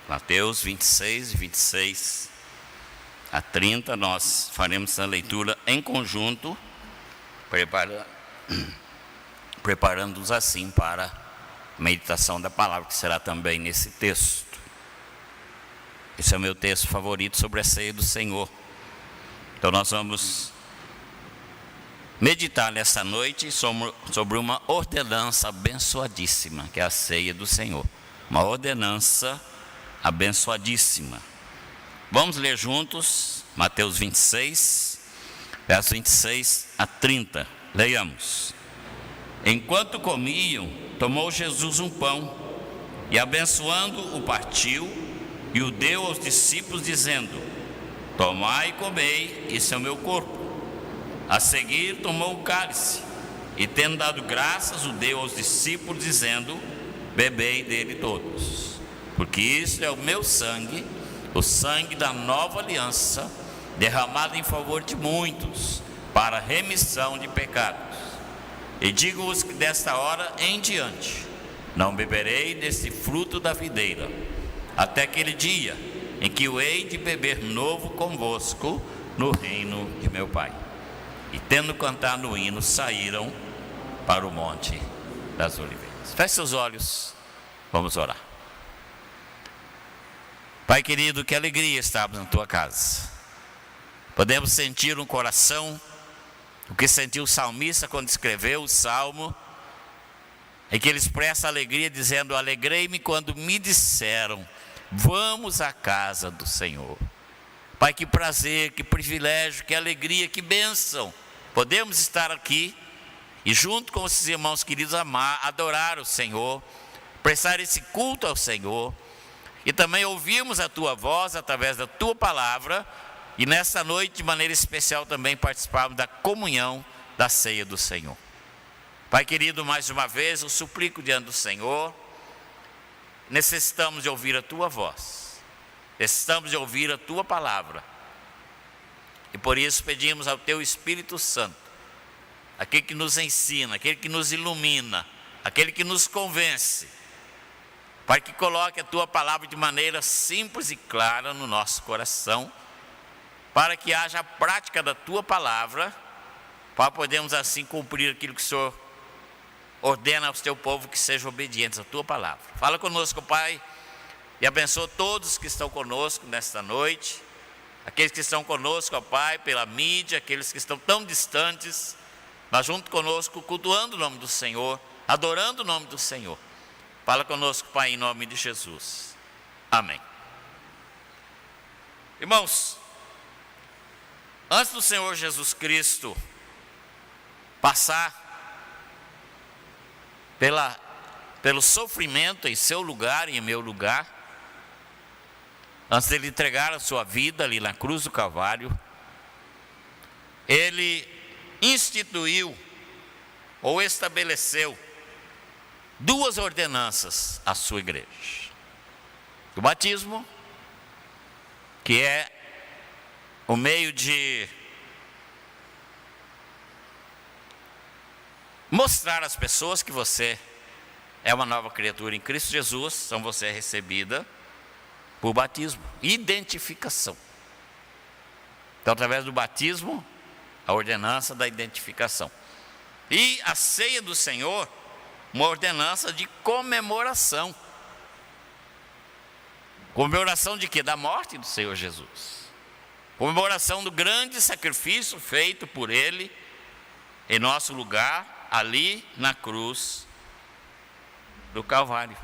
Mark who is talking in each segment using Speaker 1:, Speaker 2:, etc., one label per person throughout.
Speaker 1: Mateus 26, 26 a 30, nós faremos a leitura em conjunto, preparando-nos assim para a meditação da palavra, que será também nesse texto. Esse é o meu texto favorito sobre a ceia do Senhor. Então nós vamos meditar nessa noite sobre uma ordenança abençoadíssima, que é a ceia do Senhor. Uma ordenança abençoadíssima. Vamos ler juntos Mateus 26, versos 26 a 30. Leiamos. Enquanto comiam, tomou Jesus um pão e, abençoando, o partiu e o deu aos discípulos, dizendo: tomai e comei, isso é o meu corpo. A seguir tomou o cálice e, tendo dado graças, o deu aos discípulos, dizendo: bebei dele todos, porque isso é o meu sangue, o sangue da nova aliança, derramado em favor de muitos, para a remissão de pecados. E digo-vos que desta hora em diante não beberei desse fruto da videira, até aquele dia em que o hei de beber novo convosco no reino de meu Pai. E tendo cantado o hino, saíram para o monte das oliveiras. Feche seus olhos, vamos orar. Pai querido, que alegria estarmos na tua casa. Podemos sentir no coração o que sentiu o salmista quando escreveu o salmo, em que ele expressa alegria dizendo: alegrei-me quando me disseram, vamos à casa do Senhor. Pai, que prazer, que privilégio, que alegria, que bênção. Podemos estar aqui e junto com esses irmãos queridos adorar o Senhor, prestar esse culto ao Senhor e também ouvirmos a tua voz através da tua palavra, e nesta noite de maneira especial também participarmos da comunhão da ceia do Senhor. Pai querido, mais uma vez eu suplico diante do Senhor, necessitamos de ouvir a tua voz, necessitamos de ouvir a tua palavra, e por isso pedimos ao teu Espírito Santo, aquele que nos ensina, aquele que nos ilumina, aquele que nos convence, para que coloque a tua palavra de maneira simples e clara no nosso coração, para que haja a prática da tua palavra, para podermos assim cumprir aquilo que o Senhor ordena ao teu povo, que sejam obedientes à tua palavra. Fala conosco, Pai, e abençoa todos que estão conosco nesta noite, aqueles que estão conosco, ó Pai, pela mídia, aqueles que estão tão distantes, mas junto conosco, cultuando o nome do Senhor, adorando o nome do Senhor. Fala conosco, Pai, em nome de Jesus. Amém. Irmãos, antes do Senhor Jesus Cristo passar pelo sofrimento em seu lugar e em meu lugar, antes de ele entregar a sua vida ali na cruz do Calvário, ele instituiu ou estabeleceu duas ordenanças à sua igreja: o batismo, que é o meio de mostrar às pessoas que você é uma nova criatura em Cristo Jesus, então você é recebida por batismo, identificação. Então, através do batismo, a ordenança da identificação. E a ceia do Senhor, uma ordenança de comemoração. Comemoração de quê? Da morte do Senhor Jesus. Comemoração do grande sacrifício feito por Ele em nosso lugar, ali na cruz do Calvário.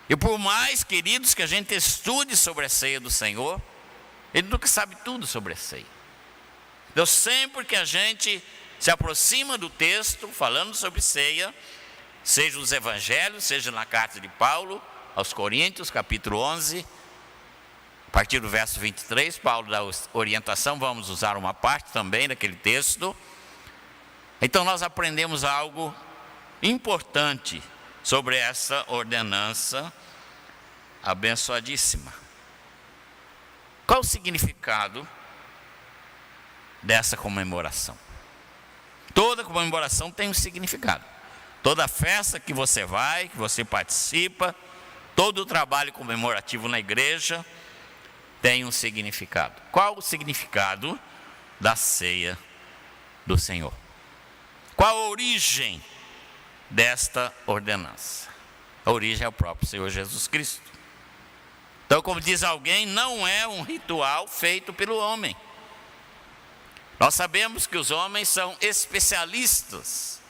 Speaker 1: E por mais, queridos, que a gente estude sobre a ceia do Senhor, Ele nunca sabe tudo sobre a ceia. Então, sempre que a gente se aproxima do texto falando sobre ceia, seja nos evangelhos, seja na carta de Paulo aos Coríntios, capítulo 11, a partir do verso 23, Paulo dá orientação, vamos usar uma parte também daquele texto. Então nós aprendemos algo importante sobre essa ordenança abençoadíssima. Qual o significado dessa comemoração? Toda comemoração tem um significado. Toda festa que você vai, que você participa, Todo o trabalho comemorativo na igreja tem um significado. Qual o significado da ceia do Senhor? Qual a origem desta ordenança? A origem é o próprio Senhor Jesus Cristo. Então, como diz alguém, não é um ritual feito pelo homem. Nós sabemos que os homens são especialistas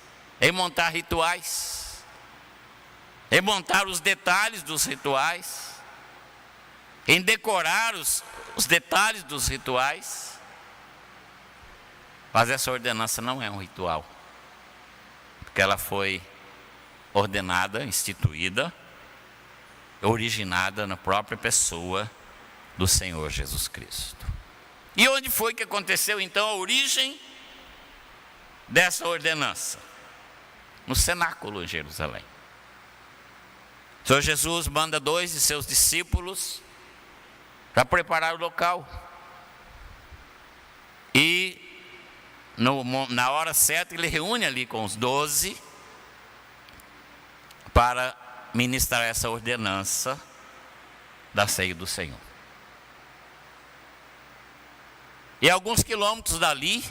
Speaker 1: em montar rituais, em montar os detalhes dos rituais, em decorar os detalhes dos rituais. Mas essa ordenança não é um ritual, porque ela foi ordenada, instituída, originada na própria pessoa do Senhor Jesus Cristo. E onde foi que aconteceu então a origem dessa ordenança? No cenáculo em Jerusalém. O Senhor Jesus manda 2 de seus discípulos para preparar o local. E na hora certa ele reúne ali com os 12 para ministrar essa ordenança da ceia do Senhor. E a alguns quilômetros dali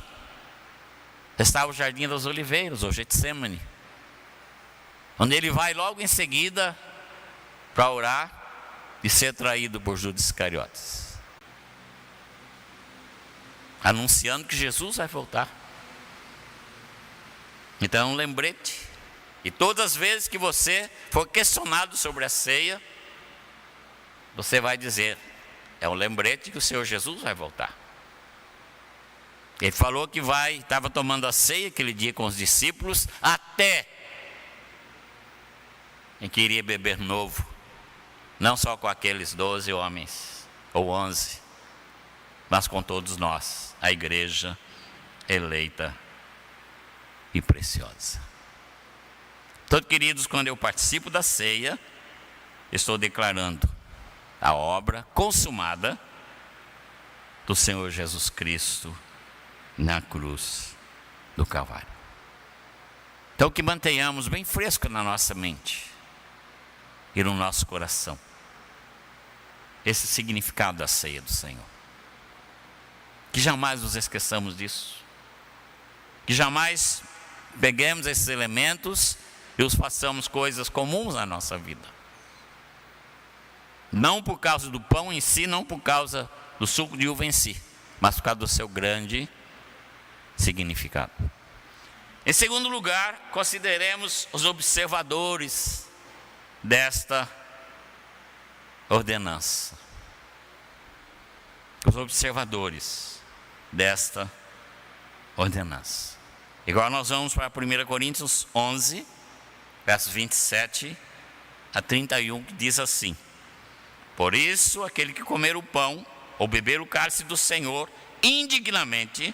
Speaker 1: estava o Jardim das Oliveiras, ou Getsemane, onde ele vai logo em seguida para orar e ser traído por Judas Iscariotes, anunciando que Jesus vai voltar. Então é um lembrete. E todas as vezes que você for questionado sobre a ceia, você vai dizer, é um lembrete que o Senhor Jesus vai voltar. Ele falou que estava tomando a ceia aquele dia com os discípulos, até em que iria beber novo, não só com aqueles 12 homens, ou 11, mas com todos nós, a igreja eleita e preciosa. Então, queridos, quando eu participo da ceia, estou declarando a obra consumada do Senhor Jesus Cristo na cruz do Calvário. Então, que mantenhamos bem fresco na nossa mente e no nosso coração esse significado da ceia do Senhor. Que jamais nos esqueçamos disso. Que jamais peguemos esses elementos e os façamos coisas comuns na nossa vida. Não por causa do pão em si, não por causa do suco de uva em si, mas por causa do seu grande significado. Em segundo lugar, consideremos os observadores desta ordenança. Os observadores desta ordenança. Igual nós vamos para 1 Coríntios 11, versos 27 a 31, que diz assim: por isso, aquele que comer o pão ou beber o cálice do Senhor indignamente,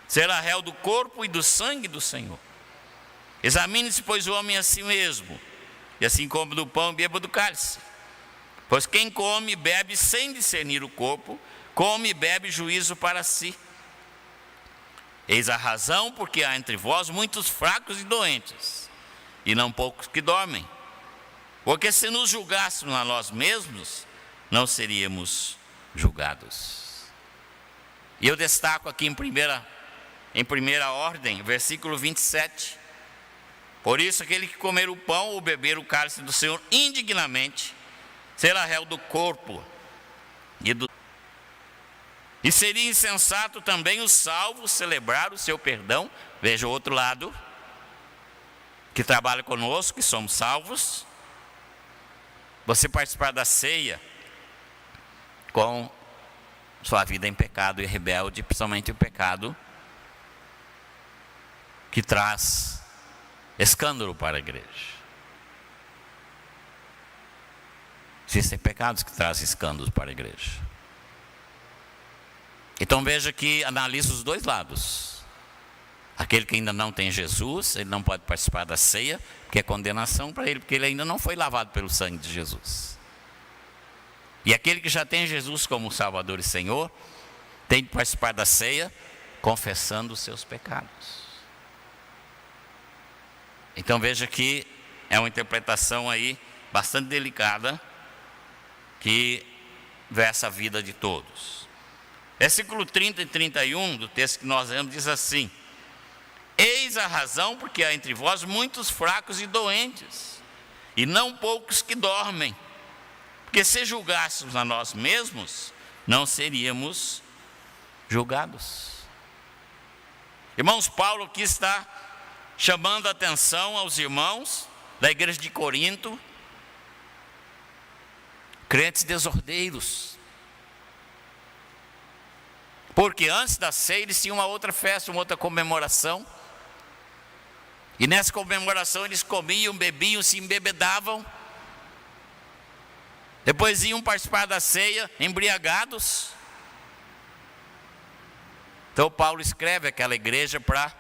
Speaker 1: será réu do corpo e do sangue do Senhor. Examine-se, pois, o homem a si mesmo, e assim come do pão e beba do cálice. Pois quem come e bebe sem discernir o corpo, come e bebe juízo para si. Eis a razão porque há entre vós muitos fracos e doentes, e não poucos que dormem. Porque se nos julgássemos a nós mesmos, não seríamos julgados. E eu destaco aqui em primeira ordem, versículo 27. Por isso, aquele que comer o pão ou beber o cálice do Senhor indignamente, será réu do corpo e seria insensato também o salvo celebrar o seu perdão. Veja o outro lado, que trabalha conosco, que somos salvos. Você participar da ceia com sua vida em pecado e rebelde, principalmente o pecado que traz escândalo para a igreja. Existem pecados que trazem escândalos para a igreja. Então veja que analisa os dois lados. Aquele que ainda não tem Jesus, ele não pode participar da ceia, porque é condenação para ele, porque ele ainda não foi lavado pelo sangue de Jesus. E aquele que já tem Jesus como Salvador e Senhor, tem que participar da ceia, confessando os seus pecados. Então veja que é uma interpretação aí bastante delicada que versa a vida de todos. Versículo 30 e 31 do texto que nós lemos diz assim: eis a razão porque há entre vós muitos fracos e doentes, e não poucos que dormem. Porque se julgássemos a nós mesmos, não seríamos julgados. Irmãos, Paulo aqui está chamando a atenção aos irmãos da igreja de Corinto, crentes desordeiros. Porque antes da ceia eles tinham uma outra festa, uma outra comemoração. E nessa comemoração eles comiam, bebiam, se embebedavam. Depois iam participar da ceia embriagados. Então Paulo escreve àquela igreja para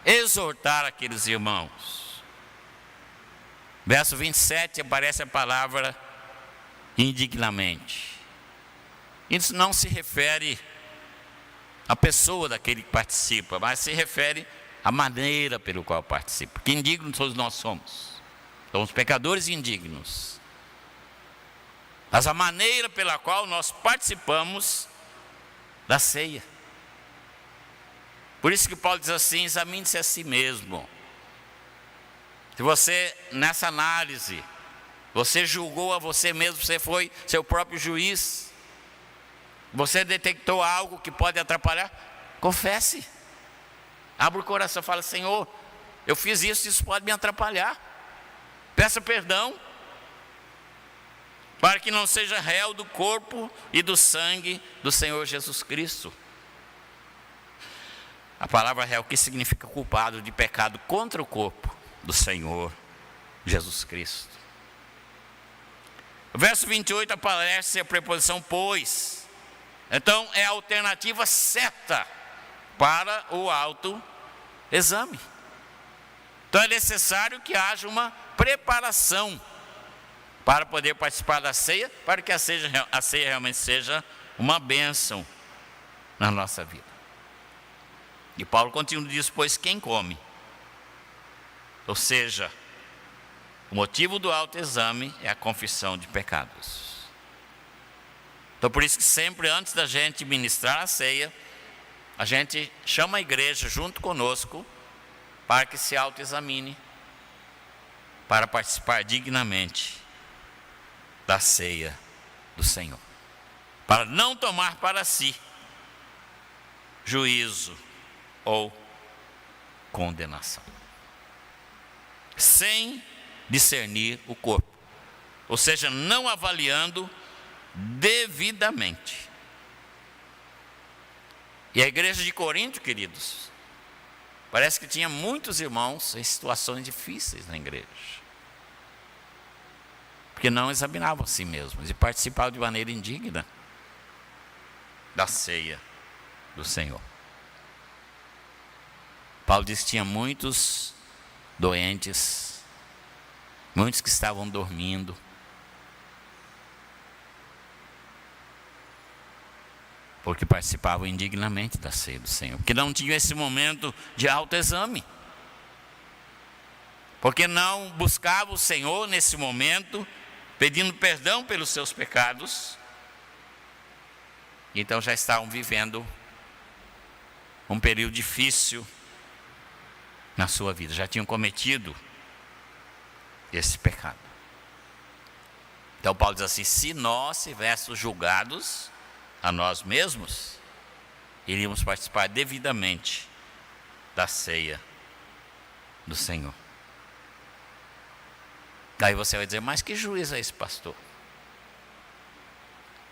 Speaker 1: exortar aqueles irmãos. Verso 27 aparece a palavra indignamente. Isso não se refere à pessoa daquele que participa, mas se refere à maneira pelo qual participa. Que indignos todos nós somos. Somos pecadores indignos. Mas a maneira pela qual nós participamos da ceia. Por isso que Paulo diz assim: examine-se a si mesmo. Se você, nessa análise, você julgou a você mesmo, você foi seu próprio juiz, você detectou algo que pode atrapalhar, confesse. Abra o coração e fala: Senhor, eu fiz isso pode me atrapalhar. Peça perdão, para que não seja réu do corpo e do sangue do Senhor Jesus Cristo. A palavra réu que significa culpado de pecado contra o corpo do Senhor Jesus Cristo. O verso 28 aparece a preposição pois. Então é a alternativa certa para o autoexame. Então é necessário que haja uma preparação para poder participar da ceia, para que a ceia realmente seja uma bênção na nossa vida. E Paulo continua diz: pois quem come, ou seja, o motivo do autoexame é a confissão de pecados. Então por isso que sempre antes da gente ministrar a ceia, a gente chama a igreja junto conosco para que se autoexamine, para participar dignamente da ceia do Senhor, para não tomar para si juízo ou condenação, sem discernir o corpo, ou seja, não avaliando devidamente. E a igreja de Corinto, queridos, parece que tinha muitos irmãos em situações difíceis na igreja, porque não examinavam a si mesmos e participavam de maneira indigna da ceia do Senhor. Paulo diz que tinha muitos doentes, muitos que estavam dormindo, porque participavam indignamente da ceia do Senhor, porque não tinham esse momento de autoexame, porque não buscavam o Senhor nesse momento, pedindo perdão pelos seus pecados, então já estavam vivendo um período difícil na sua vida, já tinham cometido esse pecado. Então Paulo diz assim: se nós tivéssemos julgados a nós mesmos, iríamos participar devidamente da ceia do Senhor. Daí você vai dizer: mas que juízo é esse, pastor?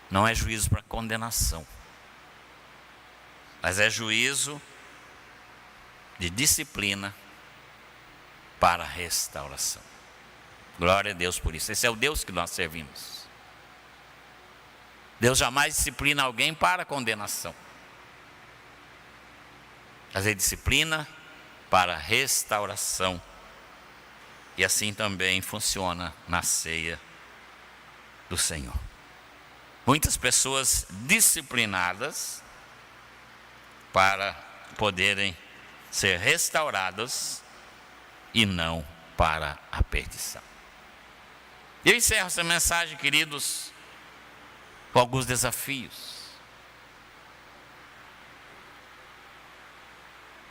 Speaker 1: Não é juízo para condenação, mas é juízo de disciplina para restauração. Glória a Deus por isso. Esse é o Deus que nós servimos. Deus jamais disciplina alguém para condenação, mas Ele disciplina para restauração. E assim também funciona na ceia do Senhor. Muitas pessoas disciplinadas para poderem ser restauradas e não para a perdição. Eu encerro essa mensagem, queridos, com alguns desafios.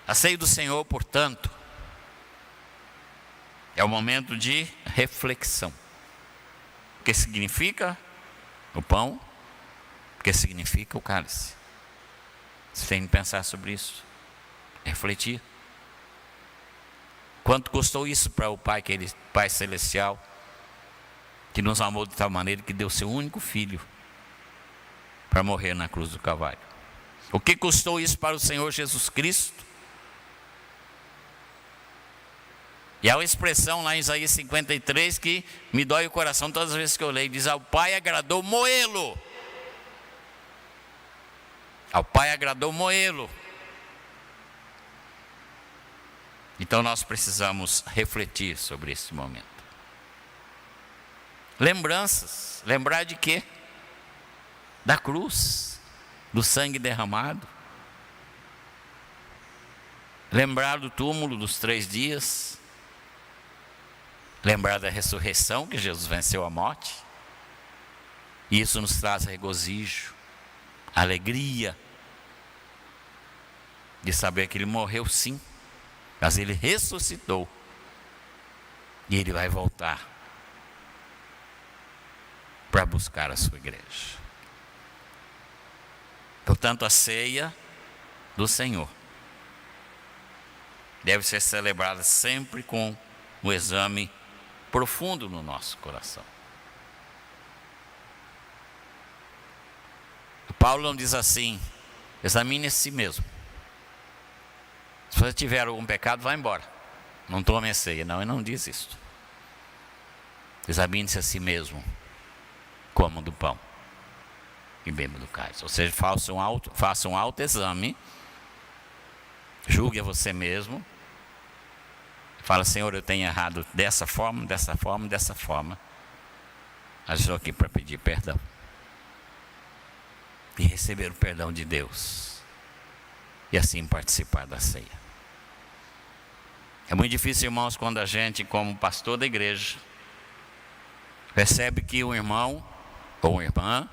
Speaker 1: A ceia do Senhor, portanto, é o momento de reflexão. O que significa o pão? O que significa o cálice? Você tem que pensar sobre isso, refletir. Quanto custou isso para o Pai, Pai Celestial, que nos amou de tal maneira que deu seu único filho para morrer na cruz do Calvário? O que custou isso para o Senhor Jesus Cristo? E há uma expressão lá em Isaías 53 que me dói o coração todas as vezes que eu leio. Diz: ao Pai agradou moê-lo. Ao Pai agradou moê-lo. Então nós precisamos refletir sobre esse momento. Lembranças. Lembrar de quê? Da cruz, do sangue derramado. Lembrar do túmulo dos 3 dias. Lembrar da ressurreição, que Jesus venceu a morte. E isso nos traz regozijo, alegria de saber que Ele morreu sim, mas Ele ressuscitou. E Ele vai voltar para buscar a sua igreja. Portanto, a ceia do Senhor deve ser celebrada sempre com o exame profundo no nosso coração. Paulo não diz assim: examine a si mesmo. Se você tiver algum pecado, vá embora, não tome a ceia. Não, ele não diz isso. Examine-se a si mesmo, coma do pão e beba do cálice. Ou seja, faça um autoexame, julgue a você mesmo. Fala: Senhor, eu tenho errado dessa forma, dessa forma, dessa forma. Mas estou aqui para pedir perdão. E receber o perdão de Deus. E assim participar da ceia. É muito difícil, irmãos, quando a gente, como pastor da igreja, percebe que um irmão ou uma irmã,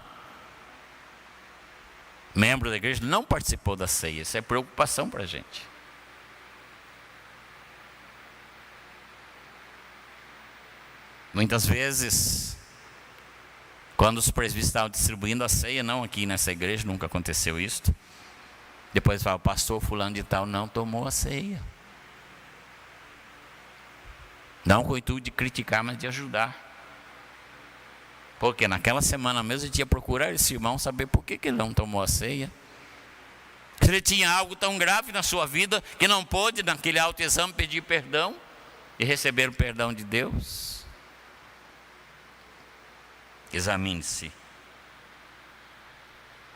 Speaker 1: membro da igreja, não participou da ceia. Isso é preocupação para a gente. Muitas vezes, quando os presbíteros estavam distribuindo a ceia, não aqui nessa igreja, nunca aconteceu isso. Depois fala: o pastor fulano de tal não tomou a ceia. Não com o intuito de criticar, mas de ajudar. Porque naquela semana mesmo a gente ia procurar esse irmão, saber por que ele não tomou a ceia. Se ele tinha algo tão grave na sua vida que não pôde, naquele autoexame, pedir perdão e receber o perdão de Deus. Examine-se,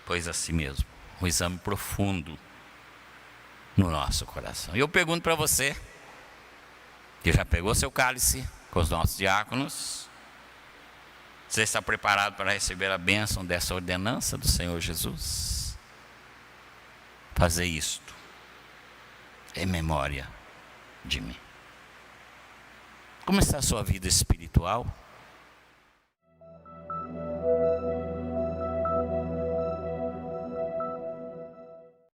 Speaker 1: pois a si mesmo, um exame profundo no nosso coração. E eu pergunto para você, que já pegou seu cálice com os nossos diáconos, você está preparado para receber a bênção dessa ordenança do Senhor Jesus? Fazer isto em memória de mim. Como está a sua vida espiritual?